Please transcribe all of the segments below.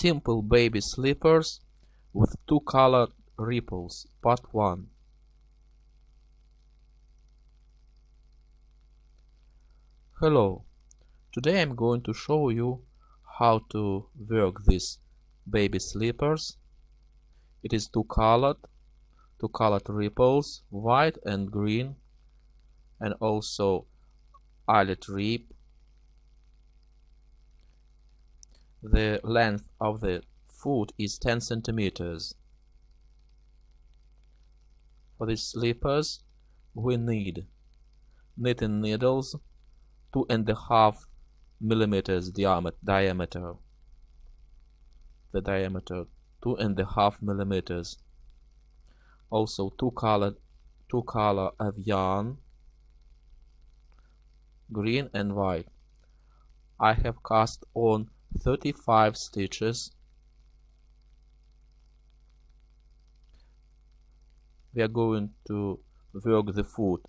Simple baby slippers with two colored ripples, part 1. Hello, today I'm going to show you how to work these baby slippers. It is two colored ripples, white and green, and also eyelet rib. The length of the foot is 10 centimeters. For these slippers we need knitting needles 2.5 millimeters diameter. The diameter 2.5 millimeters. Also two color of yarn, green and white. I have cast on 35 stitches. We are going to work the foot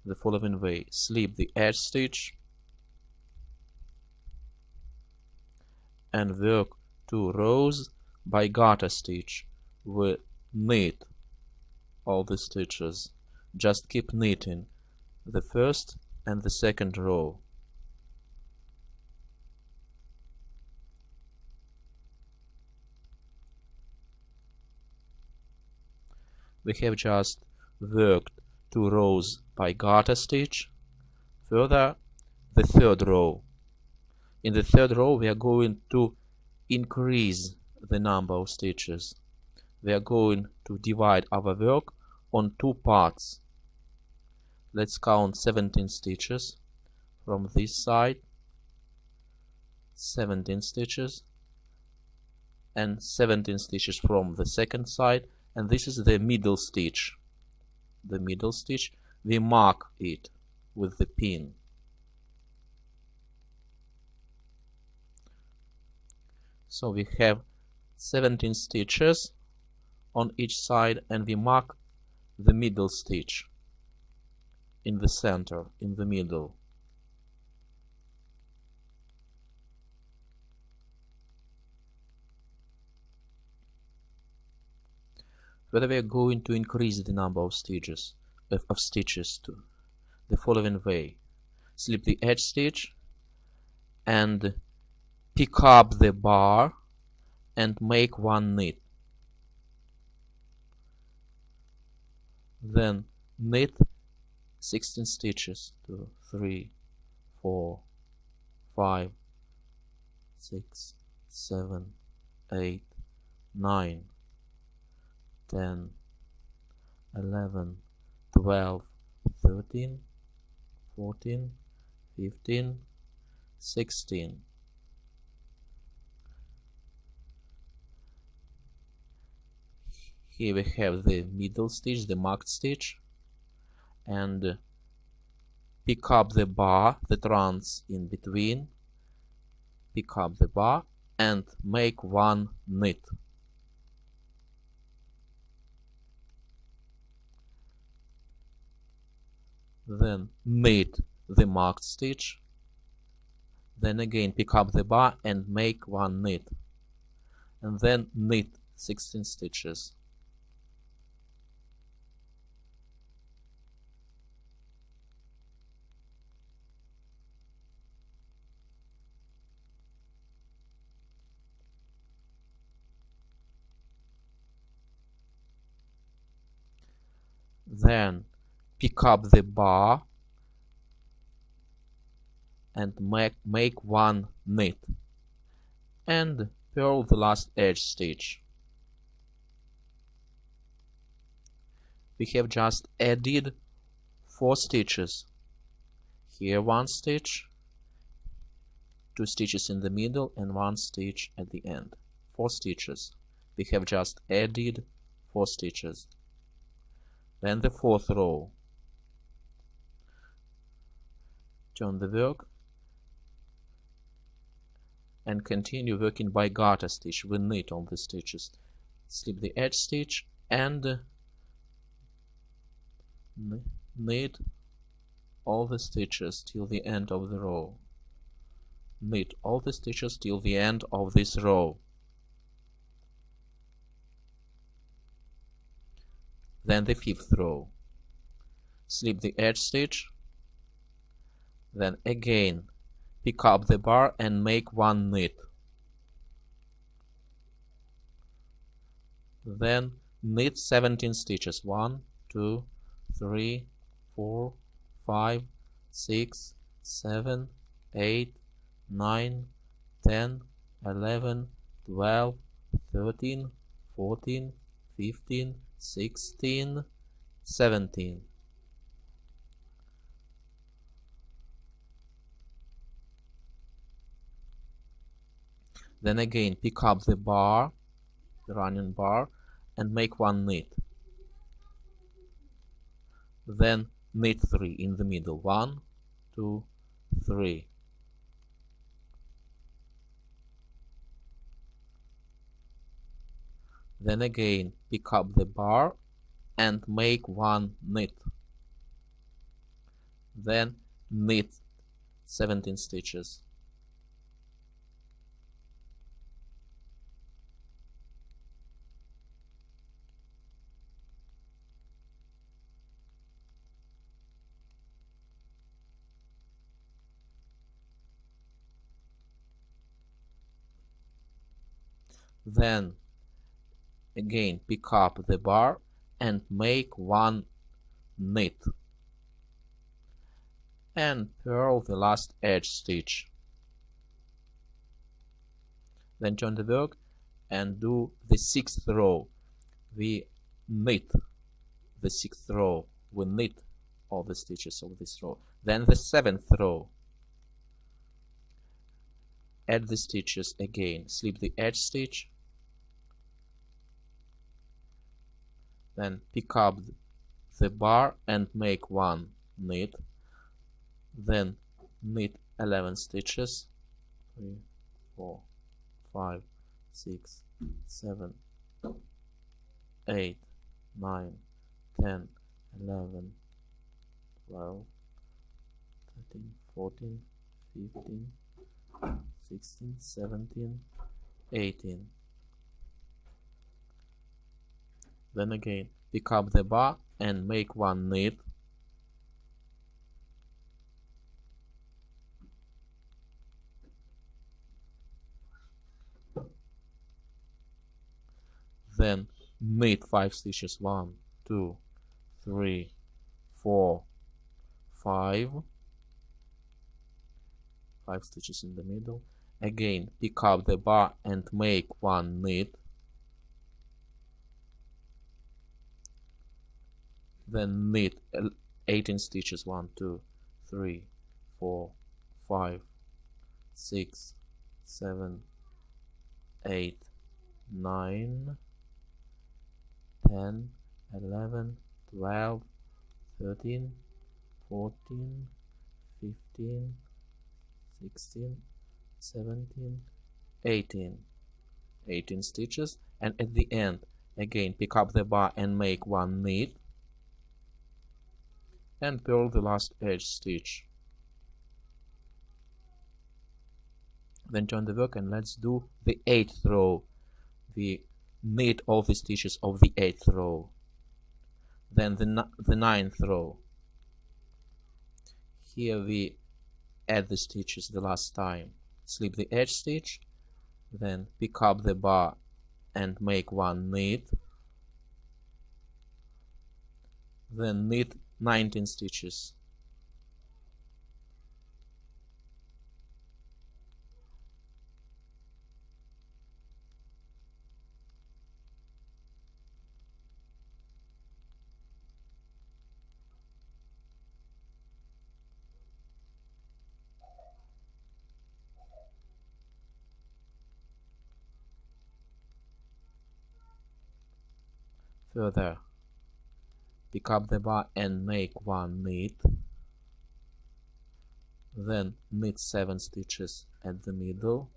the following way: slip the edge stitch and work 2 rows by garter stitch. We knit all the stitches. Just keep knitting the first and the second row. We have just worked 2 rows by garter stitch. Further, the third row. In the third row we are going to increase the number of stitches. We are going to divide our work on 2 parts. Let's count 17 stitches from this side, 17 stitches, and 17 stitches from the second side, and this is the middle stitch. The middle stitch, we mark it with the pin. So we have 17 stitches on each side, and we mark the middle stitch in the center, in the middle. Whether we are going to increase the number of stitches to the following way: slip the edge stitch and pick up the bar and make 1 knit. Then knit 16 stitches, 2, 3, 4, 5, 6, 7, 8, 9, 10, 11, 12, 13, 14, 15, 16. Here we have the middle stitch, the marked stitch, and pick up the bar that runs in between. Pick up the bar and make 1 knit. Then knit the marked stitch. Then again pick up the bar and make 1 knit. And then knit 16 stitches. Then pick up the bar and make 1 knit and purl the last edge stitch. We have just added 4 stitches. Here 1 stitch, 2 stitches in the middle, and 1 stitch at the end. 4 stitches. We have just added 4 stitches. Then the 4th row. Turn the work and continue working by garter stitch. We knit all the stitches. Slip the edge stitch and knit all the stitches till the end of the row. Knit all the stitches till the end of this row. then the 5th row. Slip the edge stitch, then again pick up the bar and make 1 knit. Then knit 17 stitches. 1, 2, 3, 4, 5, 6, 7, 8, 9, 10, 11, 12, 13, 14, 15, 16, 17. Then again pick up the bar, the running bar, and make 1 knit. Then knit 3 in the middle. 1, 2, 3. Then again pick up the bar and make 1 knit. Then knit 17 stitches. Then again pick up the bar and make 1 knit and purl the last edge stitch. Then turn the work and do the 6th row. We knit the 6th row, we knit all the stitches of this row. Then the 7th row, add the stitches again, slip the edge stitch, then pick up the bar and make 1 knit, then knit 11 stitches, 3, 4, 5, 6, 7, 8, 9, 10, 11, 12, 13, 14, 15, 16, 17, 18. Then again pick up the bar and make 1 knit, then knit 5 stitches. 1, 2, 3, 4, 5 stitches in the middle. Again pick up the bar and make 1 knit, then knit 18 stitches. 1, 2, 3, 4, 5, 6, 7, 8, 9, 10, 11, 12, 13, 14, 15, 16, 17, 18. 18 stitches, and at the end again pick up the bar and make 1 knit and purl the last edge stitch. Then turn the work and let's do the 8th row. We knit all the stitches of the 8th row, then the 9th row. Here we add the stitches the last time, slip the edge stitch, then pick up the bar and make 1 knit, then knit 19 stitches. Further, pick up the bar and make 1 knit, then knit 7 stitches at the middle,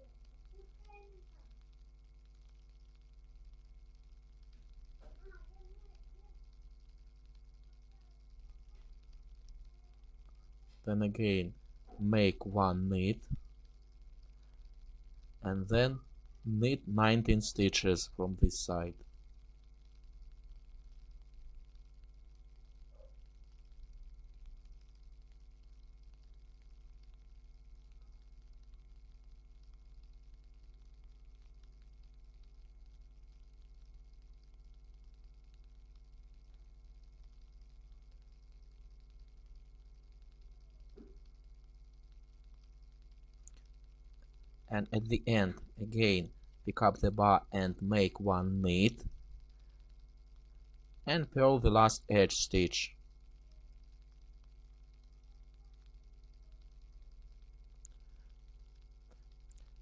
then again make 1 knit, and then knit 19 stitches from this side. and at the end again pick up the bar and make one knit and purl the last edge stitch.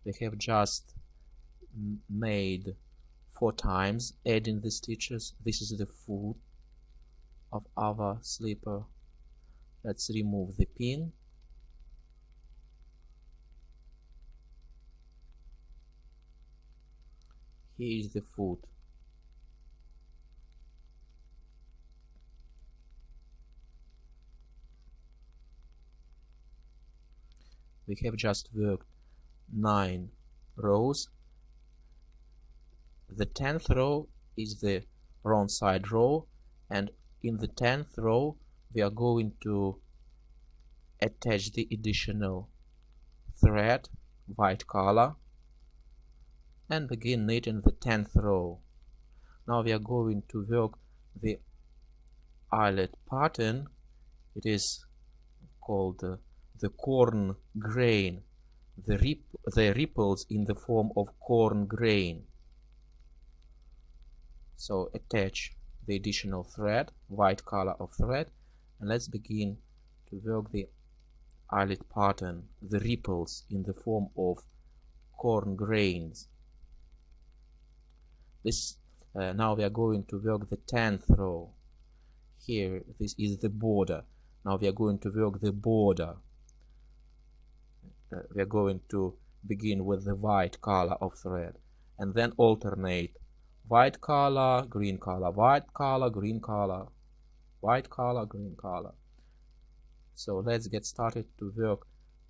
We have just made 4 times adding the stitches. This is the foot of our slipper. Let's remove the pin. Here is the foot. We have just worked 9 rows. The 10th row is the wrong side row, and in the 10th row we are going to attach the additional thread, white color, and begin knitting the 10th row. Now we are going to work the eyelet pattern. It is called the corn grain, the ripples in the form of corn grain. So attach the additional thread, white color of thread, and let's begin to work the eyelet pattern, the ripples in the form of corn grains. This now we are going to work the 10th row. Here this is the border. Now we are going to work the border. We are going to begin with the white color of thread and then alternate white color, green color, white color, green color, white color, green color. So let's get started to work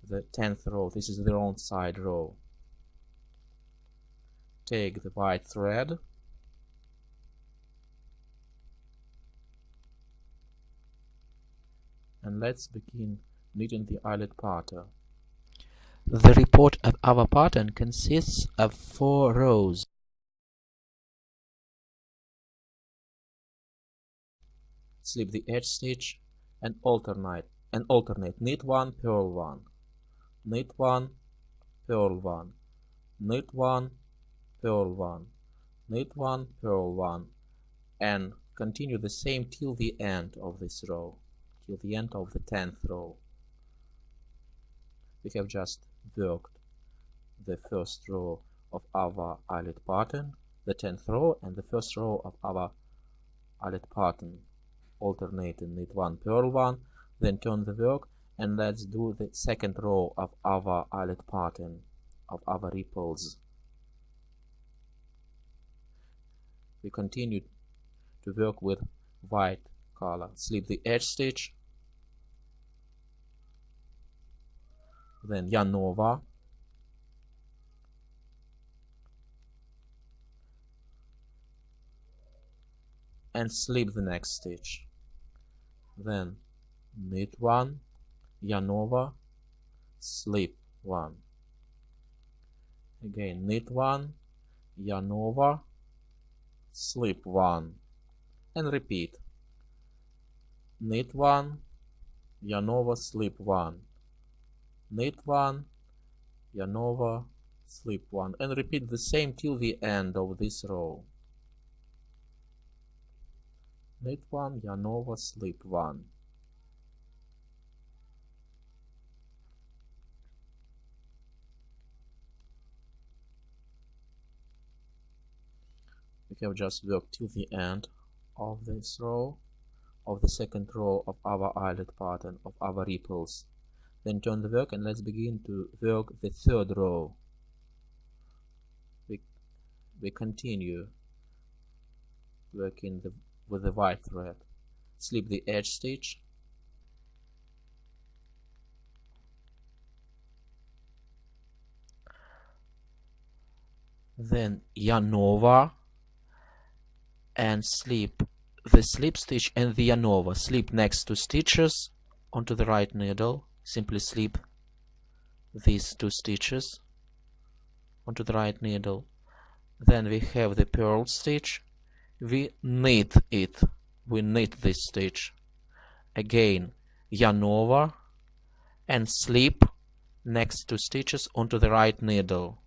the 10th row. This is the wrong side row. Take the white thread and let's begin knitting the eyelet pattern. The report of our pattern consists of 4 rows. Slip the edge stitch and alternate. Knit 1, purl 1, knit 1, purl 1, knit 1, purl 1, knit 1, purl 1, and continue the same till the end of this row, till the end of the 10th row. We have just worked the first row of our eyelet pattern, the 10th row, and the first row of our eyelet pattern. Alternating knit 1, purl 1, then turn the work, and let's do the second row of our eyelet pattern, of our ripples. We continue to work with white color. Slip the edge stitch, then yarn over, and slip the next stitch, then knit 1, yarn over, slip 1, again knit 1, yarn over, slip 1, and repeat. Knit 1, yarn over, slip 1, knit 1, yarn over, slip 1, and repeat the same till the end of this row. Knit 1, yarn over, slip 1. We have just worked till the end of this row, of the second row of our eyelet pattern, of our ripples. Then turn the work and let's begin to work the 3rd row. We continue working with the white thread. Slip the edge stitch, then yarn over and slip the slip stitch and the yarn over. Slip next to stitches onto the right needle. Simply slip these 2 stitches onto the right needle. Then we have the purl stitch. We knit it. We knit this stitch. Again yarn over and slip next 2 stitches onto the right needle.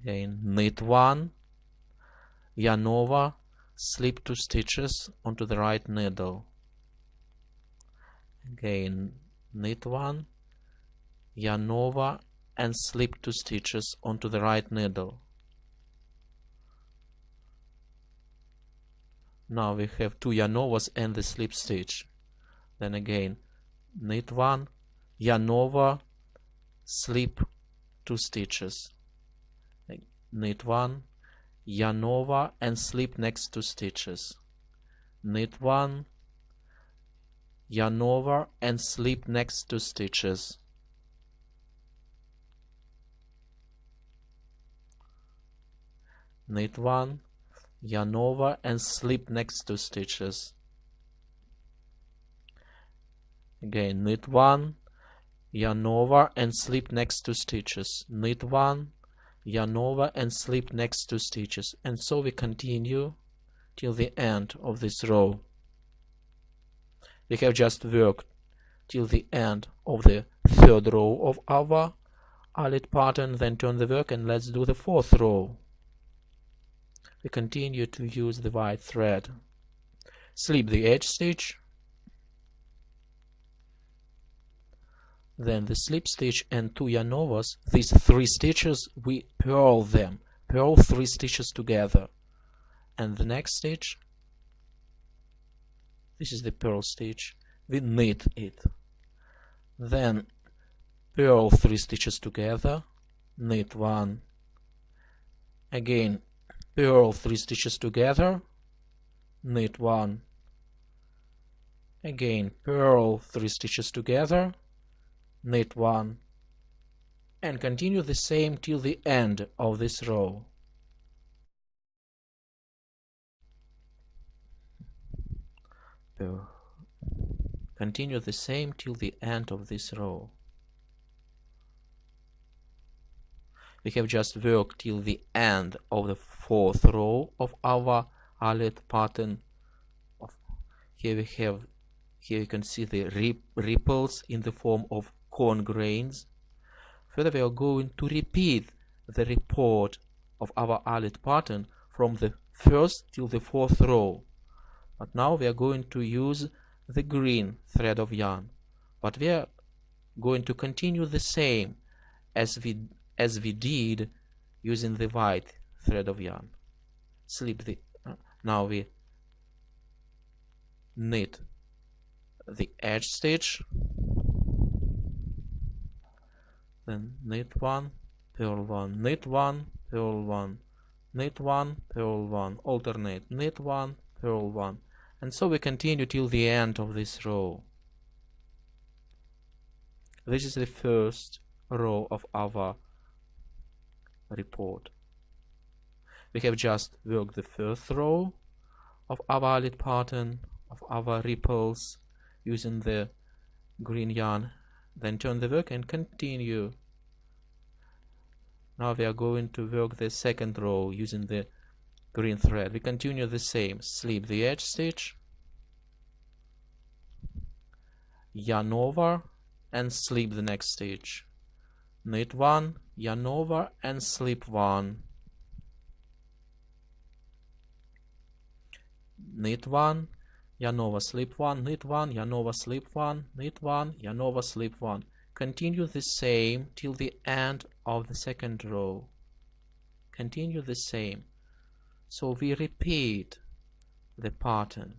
Again, knit 1, yarn over, slip 2 stitches onto the right needle. Again, knit 1, yarn over, and slip 2 stitches onto the right needle. Now we have 2 yarn overs and the slip stitch. Then again, knit 1, yarn over, slip 2 stitches. Knit 1, yarn over, and slip next 2 stitches. Knit 1, yarn over, and slip next 2 stitches. Knit 1, yarn over, and slip next 2 stitches. Again, knit 1, yarn over, and slip next 2 stitches. Knit 1, yarn over, and slip next 2 stitches. And so we continue till the end of this row. We have just worked till the end of the 3rd row of our eyelet pattern. Then turn the work and let's do the 4th row. We continue to use the white thread. Slip the edge stitch, then the slip stitch and 2 yarn overs. These 3 stitches we purl them, purl 3 stitches together, and the next stitch, this is the purl stitch, we knit it, then purl 3 stitches together, knit 1, again purl 3 stitches together, knit 1, again purl 3 stitches together, knit 1, and continue the same till the end of this row. Continue the same till the end of this row. We have just worked till the end of the 4th row of our eyelet pattern. Here you can see the ripples in the form of corn grains. Further, we are going to repeat the report of our eyelet pattern from the 1st till the 4th row. But now we are going to use the green thread of yarn. But we are going to continue the same as we did using the white thread of yarn. Slip the now we knit the edge stitch, then knit 1, purl 1, knit 1, purl 1, knit 1, purl 1, alternate, knit 1, purl 1, and so we continue till the end of this row. This is the 1st row of our report. We have just worked the 1st row of our eyelet pattern, of our ripples, using the green yarn. Then turn the work and continue. Now we are going to work the 2nd row using the green thread. We continue the same. Slip the edge stitch, yarn over, and slip the next stitch. Knit 1, yarn over, and slip 1. Knit 1, yarn over, slip 1, knit 1, yarn over, slip 1, knit 1, yarn over, slip 1. Continue the same till the end of the 2nd row. Continue the same. So we repeat the pattern.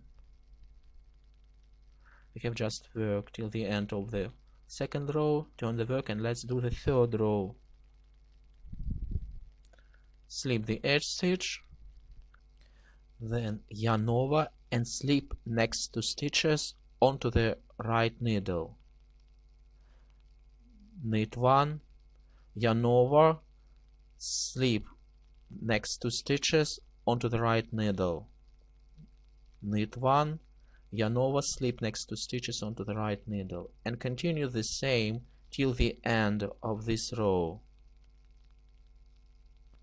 We have just worked till the end of the 2nd row. Turn the work and let's do the 3rd row. Slip the edge stitch, then yarn over and slip next 2 stitches onto the right needle. Knit 1, yarn over, slip next 2 stitches onto the right needle. Knit 1, yarn over, slip next 2 stitches onto the right needle, and continue the same till the end of this row.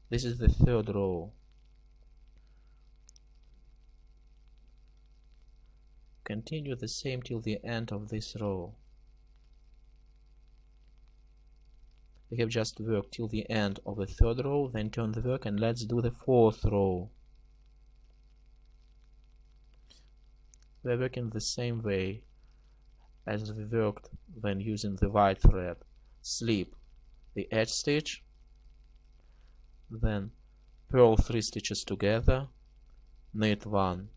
This is the 3rd row. Continue the same till the end of this row. We have just worked till the end of the third row, then turn the work and let's do the fourth row. We are working the same way as we worked when using the white thread. Slip the edge stitch, then purl 3 stitches together, knit 1,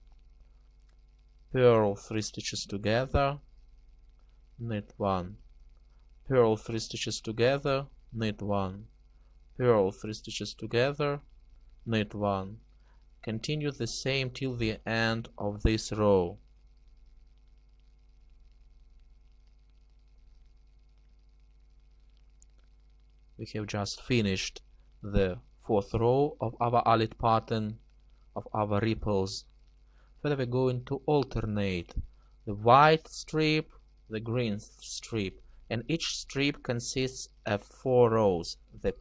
purl 3 stitches together, knit 1, purl 3 stitches together, knit 1, purl 3 stitches together, knit 1. Continue the same till the end of this row. We have just finished the fourth row of our eyelet pattern of our ripples. Further, we're going to alternate the white strip, the green strip, and each strip consists of 4 rows. The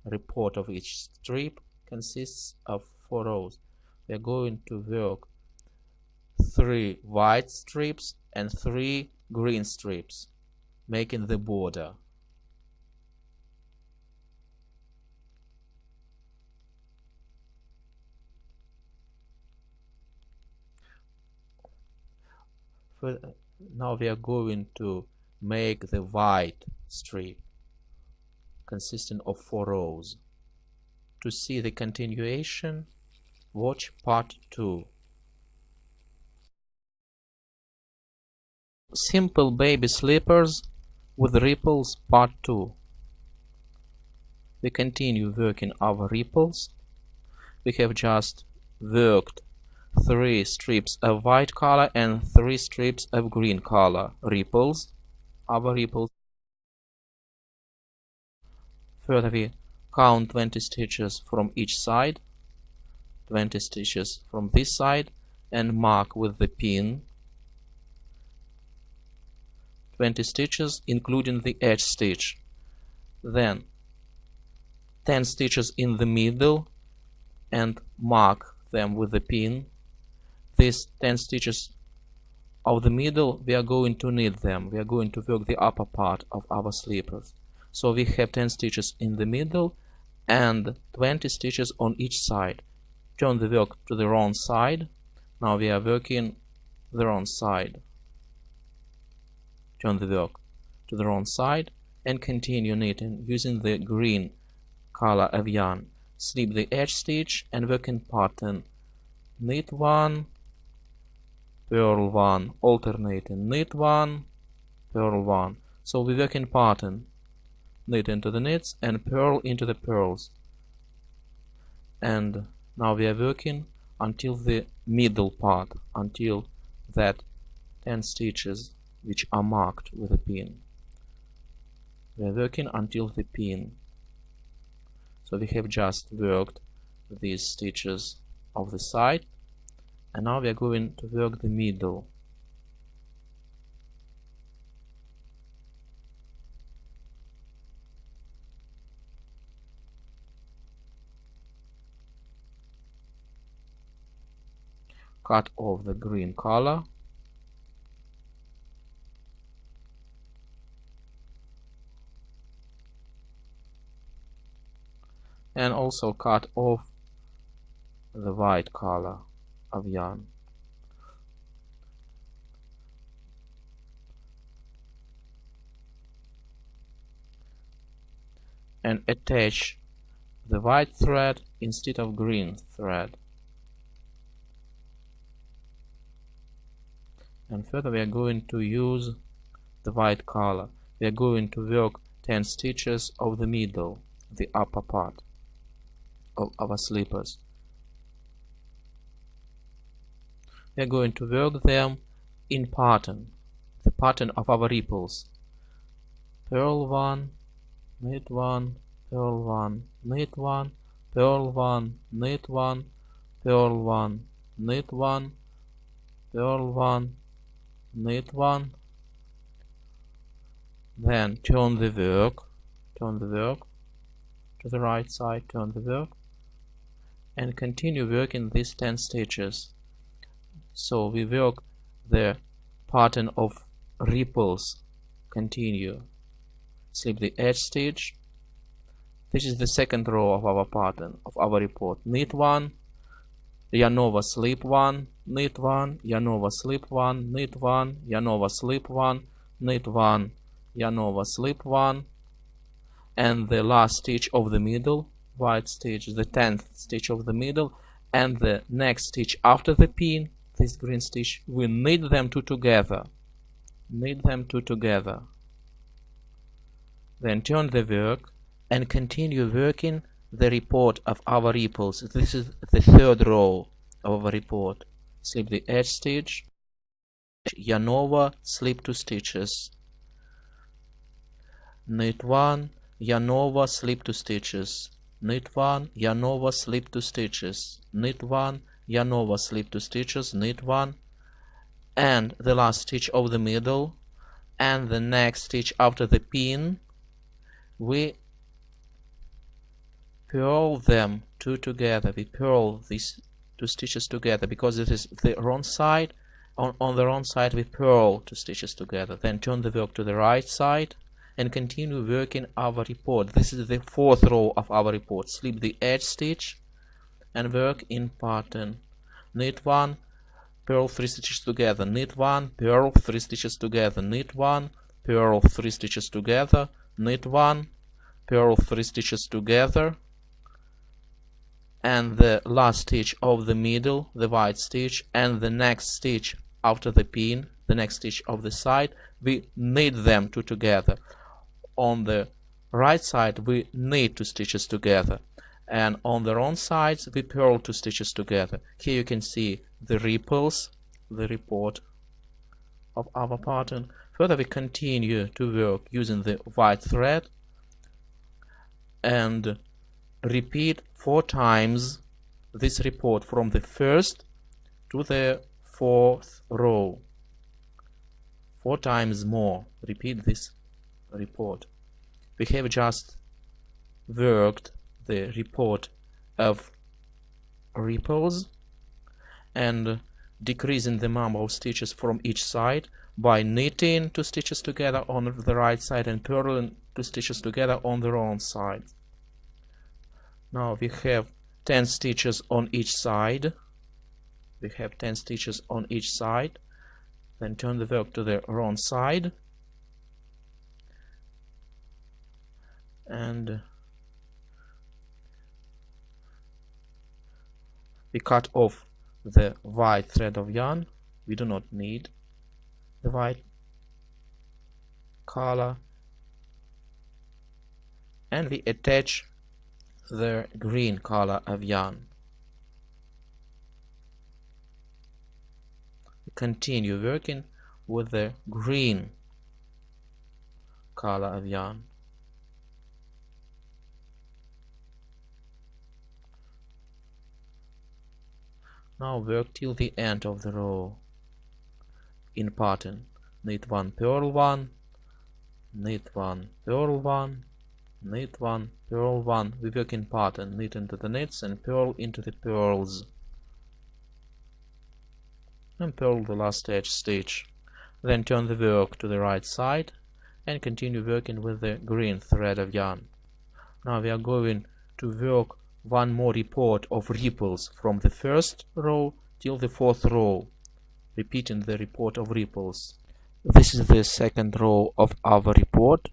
report of each strip consists of 4 rows. We are going to work 3 white strips and 3 green strips, making the border. Now we are going to make the white strip consisting of 4 rows. To see the continuation, watch part 2. Simple baby slippers with ripples part 2. We continue working our ripples. We have just worked 3 strips of white color and 3 strips of green color ripples, our ripples. Further, we count 20 stitches from each side, 20 stitches from this side, and mark with the pin 20 stitches including the edge stitch. Then 10 stitches in the middle and mark them with the pin. These 10 stitches of the middle, we are going to knit them. We are going to work the upper part of our slippers. So we have 10 stitches in the middle and 20 stitches on each side. Turn the work to the wrong side. Now we are working the wrong side. Turn the work to the wrong side and continue knitting using the green color of yarn. Slip the edge stitch and work in pattern. Knit 1, purl 1, alternating knit 1, purl 1. So we work in pattern. Knit into the knits and purl into the purls. And now we are working until the middle part, until that 10 stitches which are marked with a pin. We are working until the pin. So we have just worked these stitches of the side, and now we are going to work the middle. Cut off the green color. And also cut off the white color of yarn. And attach the white thread instead of green thread. And further, we are going to use the white color. We are going to work 10 stitches of the middle, the upper part of our slippers. We are going to work them in pattern, the pattern of our ripples. Purl 1, knit 1, purl 1, knit 1, purl 1, knit 1, purl 1, knit 1, purl 1, knit 1. Then turn the work to the right side, turn the work, and continue working these 10 stitches. So we work the pattern of ripples. Continue. Slip the edge stitch. This is the second row of our pattern, of our report. Knit 1, yarn over, slip 1, knit 1, yarn over, slip 1, knit 1, yarn over, slip 1, knit 1, yarn over, slip 1, and the last stitch of the middle, white stitch, the 10th stitch of the middle, and the next stitch after the pin, this green stitch, we knit them two together. Knit them two together. Then turn the work and continue working the report of our ripples. This is the third row of our report. Slip the edge stitch, yarn over, slip 2 stitches, knit 1, yarn over, slip 2 stitches, knit 1, yarn over, slip 2 stitches, knit 1, yarn over, slip 2 stitches, knit 1, and the last stitch of the middle, and the next stitch after the pin. We purl them two together. We purl these 2 stitches together because it is the wrong side. On the wrong side we purl 2 stitches together. Then turn the work to the right side and continue working our report. This is the fourth row of our report. Slip the edge stitch and work in pattern. Knit 1, purl 3 stitches together, knit 1, purl 3 stitches together, knit 1, purl 3 stitches together, knit 1, purl 3 stitches together, and the last stitch of the middle, the white stitch, and the next stitch after the pin, the next stitch of the side, we knit them two together. On the right side we knit 2 stitches together, and on the wrong sides we purl 2 stitches together. Here you can see the ripples, the report of our pattern. Further we continue to work using the white thread and repeat 4 times this report from the first to the 4th row. 4 times more. Repeat this report. We have just worked the report of ripples and decreasing the number of stitches from each side by knitting 2 stitches together on the right side and purling 2 stitches together on the wrong side. Now we have 10 stitches on each side. We have 10 stitches on each side. Then turn the work to the wrong side and we cut off the white thread of yarn. We do not need the white color, and we attach the green color of yarn. We continue working with the green color of yarn. Now work till the end of the row in pattern. Knit 1, purl 1, knit 1, purl 1, knit 1, purl 1. We work in pattern. Knit into the knits and purl into the purls, and purl the last edge stitch. Then turn the work to the right side and continue working with the green thread of yarn. Now we are going to work one more report of ripples from the first row till the 4th row, repeating the report of ripples. This is the second row of our report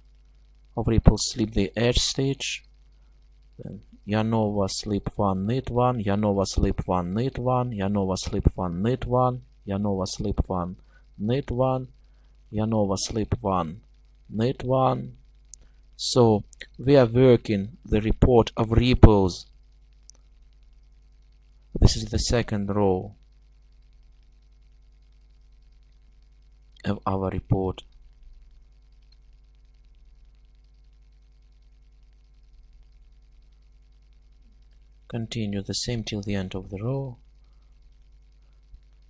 of ripples. Slip the edge stitch, then yarn over, slip 1, knit 1, yarn over, slip 1, knit 1, yarn over, slip 1, knit 1, yarn over, slip 1, knit 1, yarn over, slip 1, knit 1. So we are working the report of ripples. This is the second row of our report. Continue the same till the end of the row.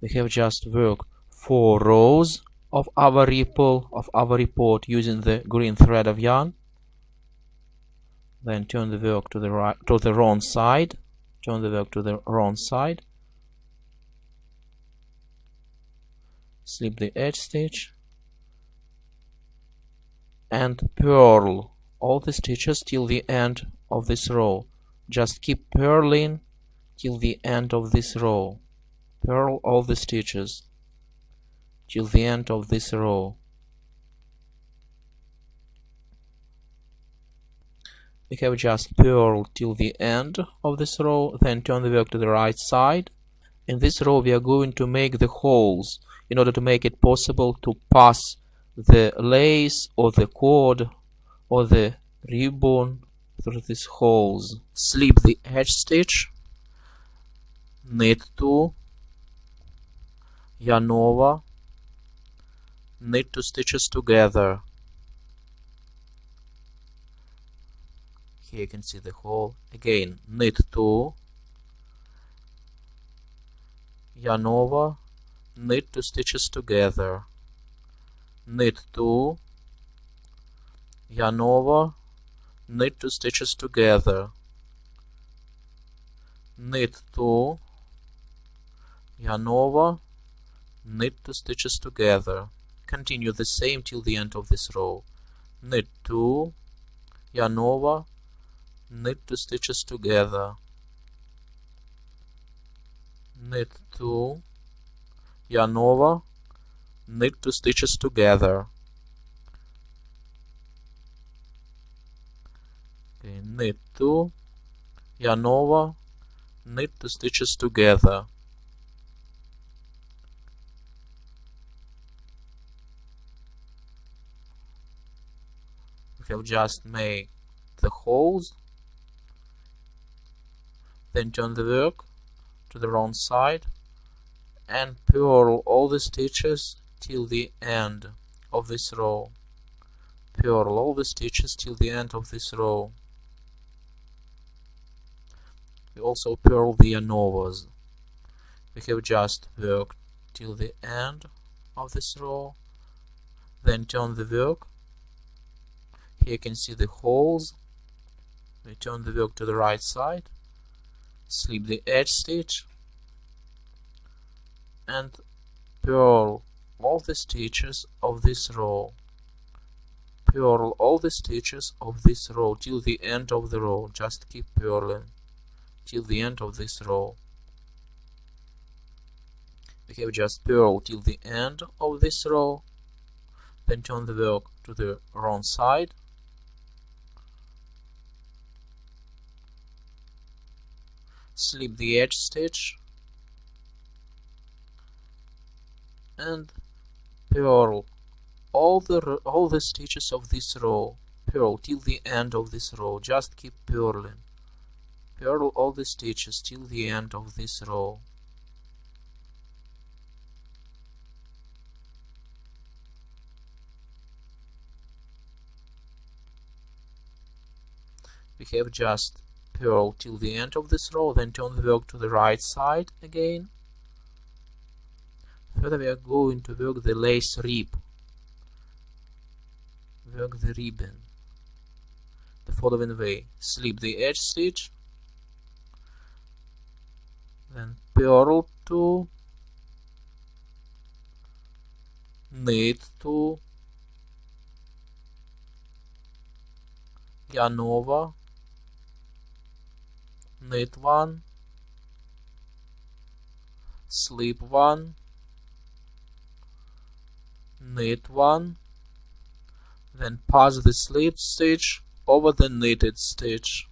We have just worked 4 rows of our report using the green thread of yarn. Then turn the work to the right, to the wrong side. Turn the work to the wrong side. slip the edge stitch, and purl all the stitches till the end of this row. Just keep purling till the end of this row. Purl all the stitches till the end of this row. We have just purled till the end of this row, then turn the work to the right side. In this row we are going to make the holes in order to make it possible to pass the lace or the cord or the ribbon through these holes. Slip the edge stitch, knit 2, yarn over, knit 2 stitches together. Here you can see the hole. Again, knit 2, yarn over, knit 2 stitches together, knit 2, yarn over, knit 2 stitches together, knit 2, yarn over, knit 2 stitches together. Continue the same till the end of this row. Knit 2, yarn over, knit 2 stitches together, knit 2, yarn over, knit 2 stitches together. Okay, knit 2, yarn over, knit 2 stitches together. We have just made the holes, then turn the work to the wrong side and purl all the stitches till the end of this row. Purl all the stitches till the end of this row. We also purl the yarn overs. We have just worked till the end of this row, then turn the work. Here you can see the holes. We turn the work to the right side, slip the edge stitch, and purl all the stitches of this row. Purl all the stitches of this row till the end of the row. Just keep purling till the end of this row. We have just purled till the end of this row, then turn the work to the wrong side, slip the edge stitch, and purl all the stitches of this row. Purl till the end of this row. Just keep purling. Purl all the stitches till the end of this row. We have just purl till the end of this row, then turn the work to the right side again. Further we are going to work the lace rib. Work the ribbon the following way. Slip the edge stitch, then purl 2, knit 2, yarn over, knit 1, slip 1, knit 1, then pass the slip stitch over the knitted stitch.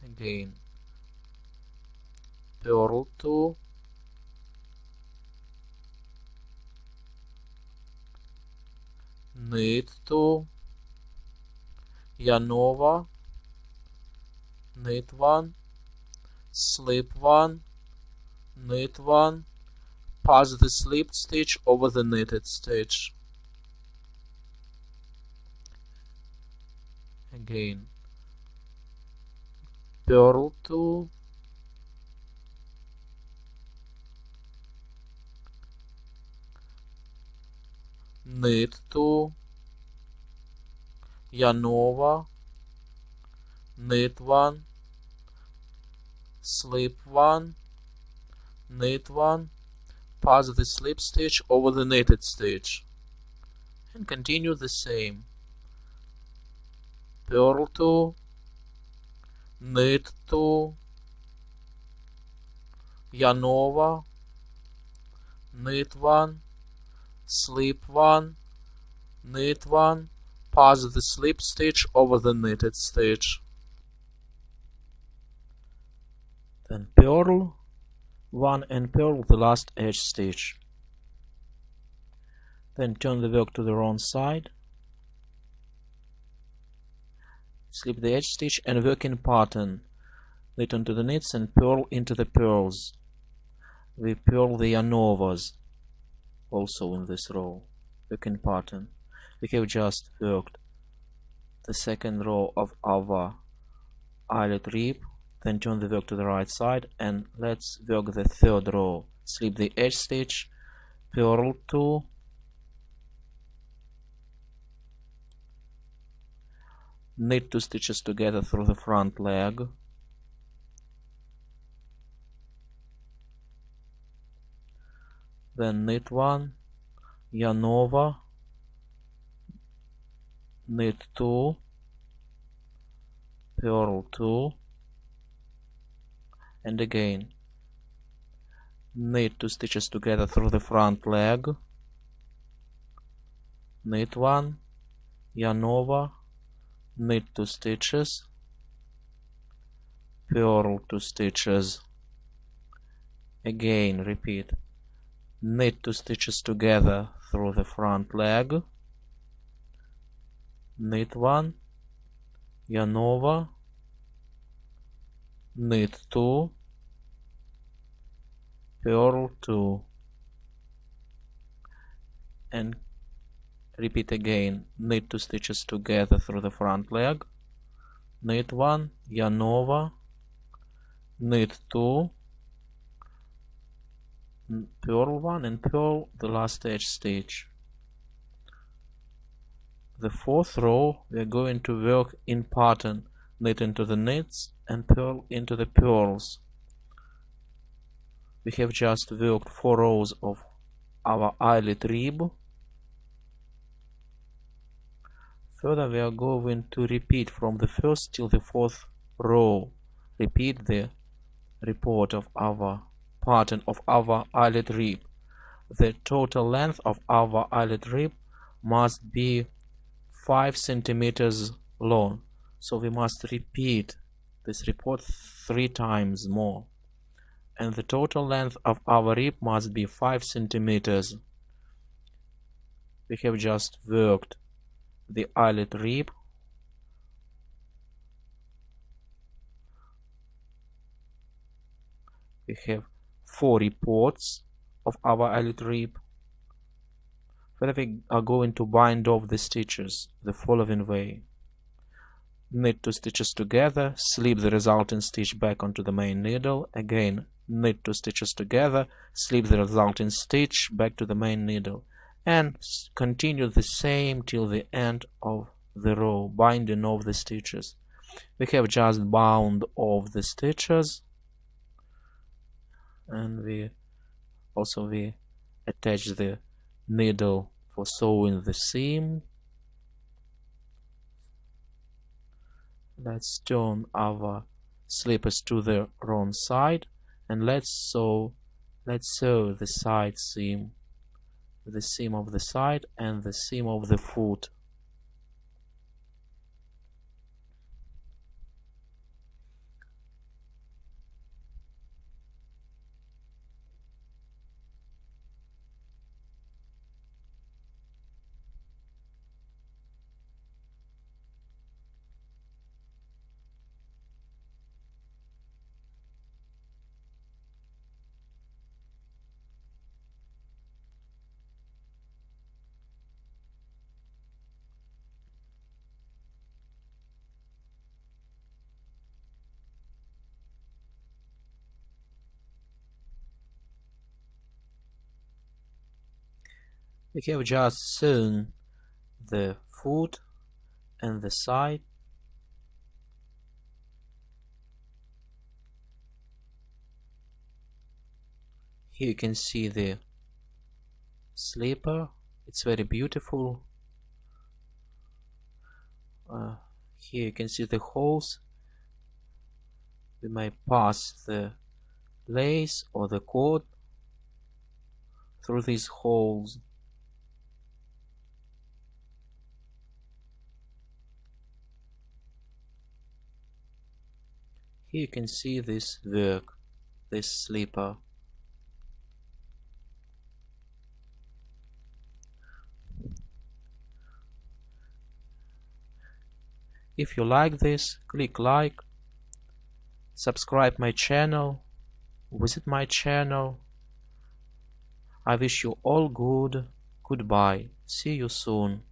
Again, purl 2, knit 2, yarn over, knit 1, slip 1, knit 1, pass the slipped stitch over the knitted stitch. Again, purl 2, knit 2, yarn over, knit 1, slip 1, knit 1, pass the slip stitch over the knitted stitch, and continue the same. Purl 2, knit 2, yarn over, knit 1, slip 1, knit 1, pass the slip stitch over the knitted stitch. Then purl 1 and purl the last edge stitch. Then turn the work to the wrong side, slip the edge stitch and work in pattern. Knit onto the knits and purl into the purls. We purl the yarn overs also in this row. Work in pattern. We have just worked the second row of our eyelet rib. Then turn the work to the right side and let's work the third row. Slip the edge stitch, purl 2, knit 2 stitches together through the front leg, then knit 1, yarn over, knit 2, purl 2, and again knit 2 stitches together through the front leg, knit 1, yarn over, knit 2 stitches, purl 2 stitches, again repeat, knit 2 stitches together through the front leg, knit 1, yarn over, knit 2, purl 2, and repeat again, knit 2 stitches together through the front leg, knit 1, yarn over, knit 2, purl 1 and purl the last edge stitch. The fourth row we are going to work in pattern, knit into the knits and purl into the purls. We have just worked 4 rows of our eyelet rib. Further we are going to repeat from the first till the fourth row. Repeat the report of our pattern of our eyelet rib. The total length of our eyelet rib must be 5 centimeters long. So we must repeat this report 3 times more. And the total length of our rib must be 5 centimeters. We have just worked the eyelet rib. We have 4 reports of our eyelet rib. Where we are going to bind off the stitches the following way. Knit 2 stitches together, slip the resulting stitch back onto the main needle, again knit 2 stitches together, slip the resulting stitch back to the main needle, and continue the same till the end of the row, binding off the stitches. We have just bound off the stitches, and we attach the needle for sewing the seam. Let's turn our slippers to the wrong side and let's sew the side seam, the seam of the side and the seam of the foot. We have just sewn the foot and the side. Here you can see the sleeper. It's very beautiful. Here you can see the holes. We may pass the lace or the cord through these holes. Here you can see this work, this sleeper. If you like this, click like, subscribe my channel, visit my channel. I wish you all good. Goodbye. See you soon.